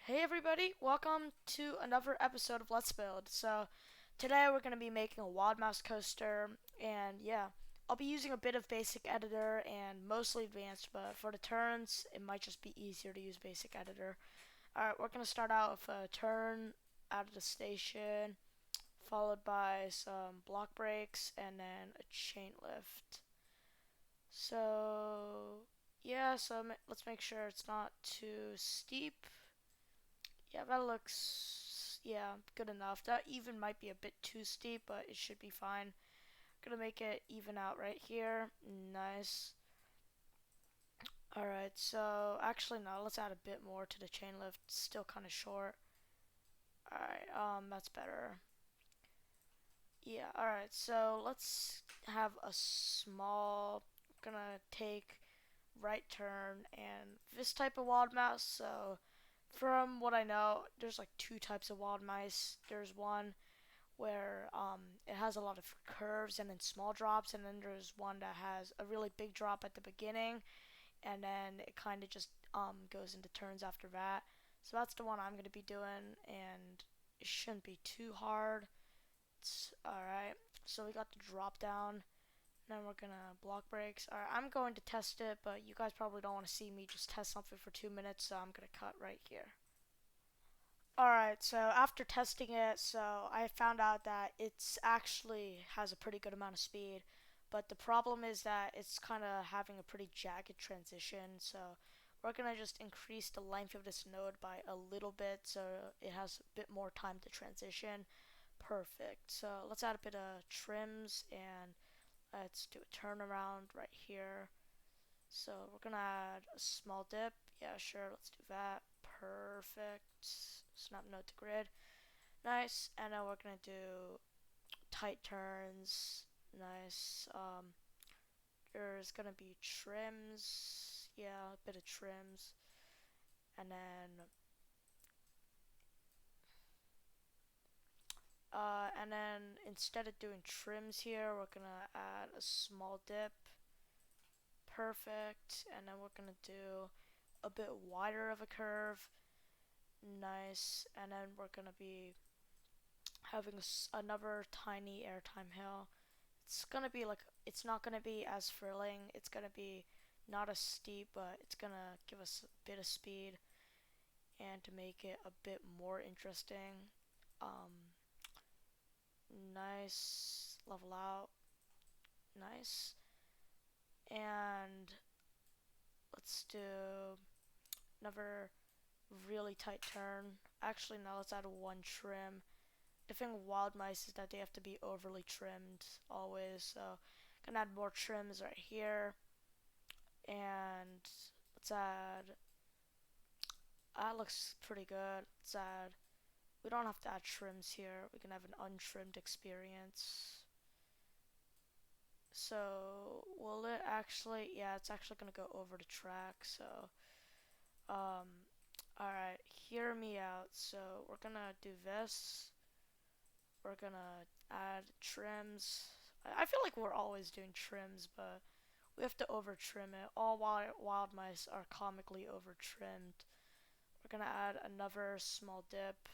Hey everybody, welcome to another episode of Let's Build. So, today we're going to be making a wild mouse coaster, and yeah, I'll be using a bit of basic editor and mostly advanced, but for the turns, it might just be easier to use basic editor. Alright, we're going to start out with a turn out of the station, followed by some block breaks, and then a chain lift. So, yeah, let's make sure it's not too steep. Yeah, that looks, yeah, good enough. That even might be a bit too steep, but it should be fine. Gonna make it even out right here. Nice. Alright, so actually no, let's add a bit more to the chain lift. Still kind of short. Alright, that's better. Yeah, alright, so let's have a small, gonna take right turn and this type of wild mouse. So from what I know, there's like two types of wild mice. There's one where it has a lot of curves and then small drops, and then there's one that has a really big drop at the beginning, and then it kind of just goes into turns after that. So that's the one I'm going to be doing, and it shouldn't be too hard. It's alright. So we got the drop down. Then we're gonna block breaks. Alright, I'm going to test it, but you guys probably don't want to see me just test something for 2 minutes, so I'm gonna cut right here. Alright, so after testing it, so I found out that it's actually has a pretty good amount of speed, but the problem is that it's kind of having a pretty jagged transition, so we're going to just increase the length of this node by a little bit so it has a bit more time to transition. Perfect. So let's add a bit of trims and let's do a turnaround right here. So we're gonna add a small dip. Yeah, sure, let's do that. Perfect. Snap node to grid. Nice. And now we're gonna do tight turns. Nice. There's gonna be trims. Yeah, a bit of trims. And then instead of doing trims here, we're gonna add a small dip. Perfect. And then we're gonna do a bit wider of a curve. Nice. And then we're gonna be having another tiny airtime hill. It's gonna be like, it's not gonna be as thrilling. It's gonna be not as steep, but it's gonna give us a bit of speed and to make it a bit more interesting. Um, nice. Level out. Nice. And let's do another really tight turn. Actually, no, let's add one trim. The thing with wild mice is that they have to be overly trimmed always, so I'm gonna add more trims right here. And let's add, that looks pretty good. Let's add, we don't have to add trims here, we can have an untrimmed experience. So will it actually, yeah, it's actually gonna go over the track. So alright, hear me out. So we're gonna do this. We're gonna add trims. I feel like we're always doing trims, but we have to over trim it. All wild mice are comically over trimmed. We're gonna add another small dip.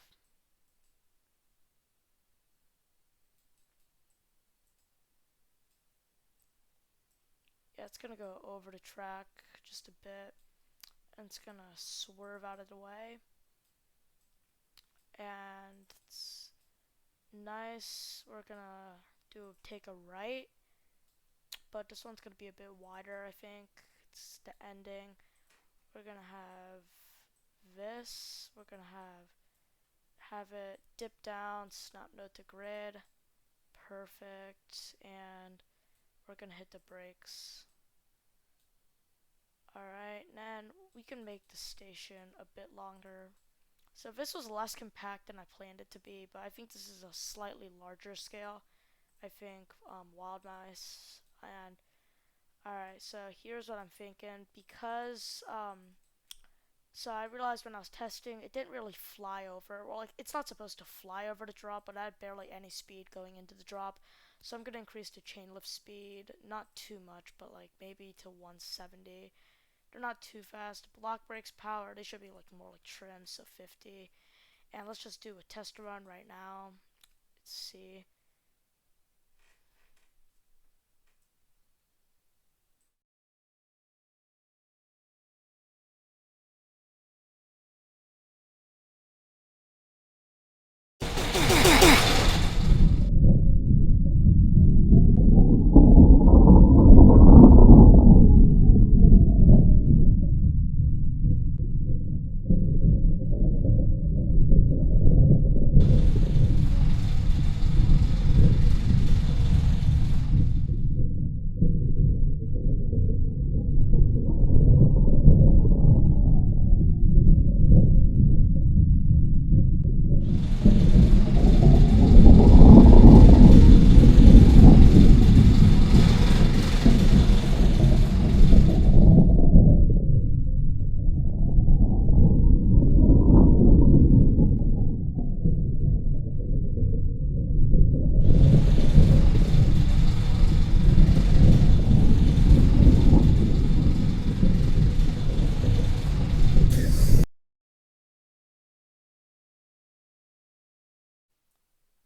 Yeah, it's gonna go over the track just a bit, and it's gonna swerve out of the way. And it's nice. We're gonna take a right, but this one's gonna be a bit wider, I think. It's the ending. We're gonna have this. We're gonna have it dip down, snap node to grid. Perfect. And we're gonna hit the brakes. Alright, then we can make the station a bit longer. So this was less compact than I planned it to be, but I think this is a slightly larger scale. I think wild mice. And alright, so here's what I'm thinking. Because so I realized when I was testing, it didn't really fly over. Well, like, it's not supposed to fly over the drop, but I had barely any speed going into the drop. So I'm gonna increase the chain lift speed, not too much, but like maybe to 170. They're not too fast. Block brakes, power, they should be like more like trim, so 50. And let's just do a test run right now. Let's see.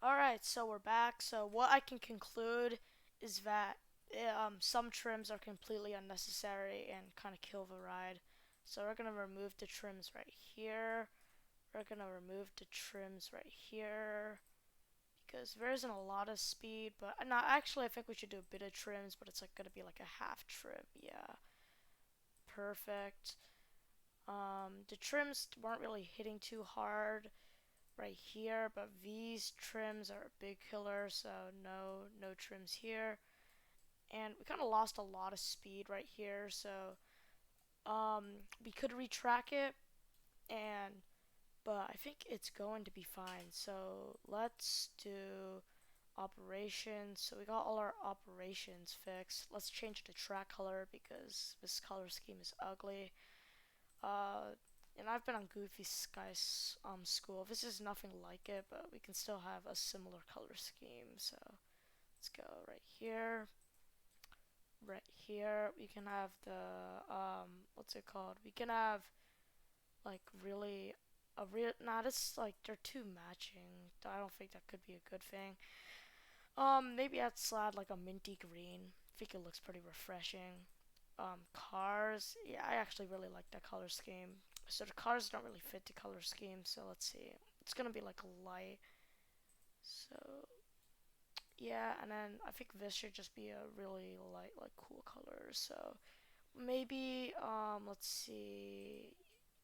Alright, so we're back. So what I can conclude is that some trims are completely unnecessary and kind of kill the ride. So we're going to remove the trims right here. We're going to remove the trims right here because there isn't a lot of speed, but no, actually I think we should do a bit of trims, but it's like going to be like a half trim. Yeah, perfect. The trims weren't really hitting too hard right here, but these trims are a big killer, so no trims here. And we kind of lost a lot of speed right here, so we could retrack it, and but I think it's going to be fine. So let's do operations. So we got all our operations fixed. Let's change the track color because this color scheme is ugly. And I've been on Goofy Sky's school. This is nothing like it, but we can still have a similar color scheme. So let's go right here. Right here, we can have the what's it called? We can have like really a real. Nah, this like they're too matching. I don't think that could be a good thing. Maybe I'd slide like a minty green. I think it looks pretty refreshing. Cars. Yeah, I actually really like that color scheme. So the cars don't really fit the color scheme. So let's see. It's gonna be like light. So yeah, and then I think this should just be a really light, like cool color. So maybe let's see.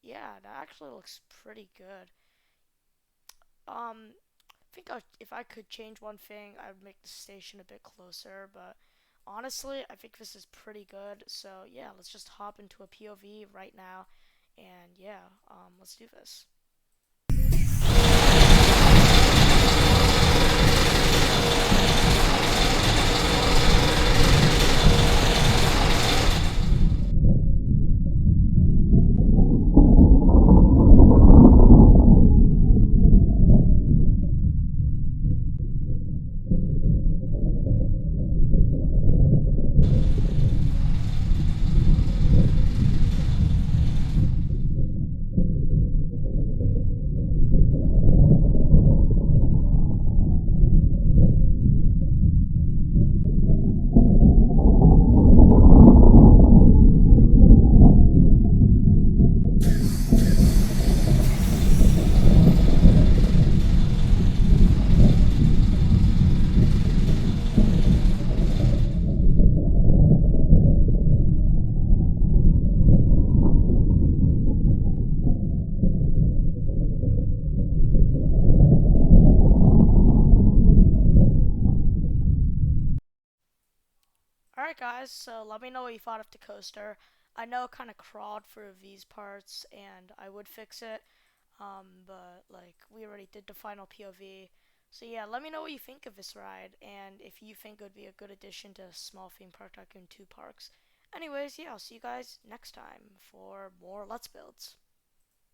Yeah, that actually looks pretty good. I think if I could change one thing, I would make the station a bit closer, but honestly, I think this is pretty good. So yeah, let's just hop into a POV right now, and yeah, let's do this. Alright guys, so let me know what you thought of the coaster. I know it kind of crawled through these parts and I would fix it, but like we already did the final POV. So yeah, let me know what you think of this ride and if you think it would be a good addition to Small Theme Park Tycoon 2 parks. Anyways, yeah, I'll see you guys next time for more Let's Builds.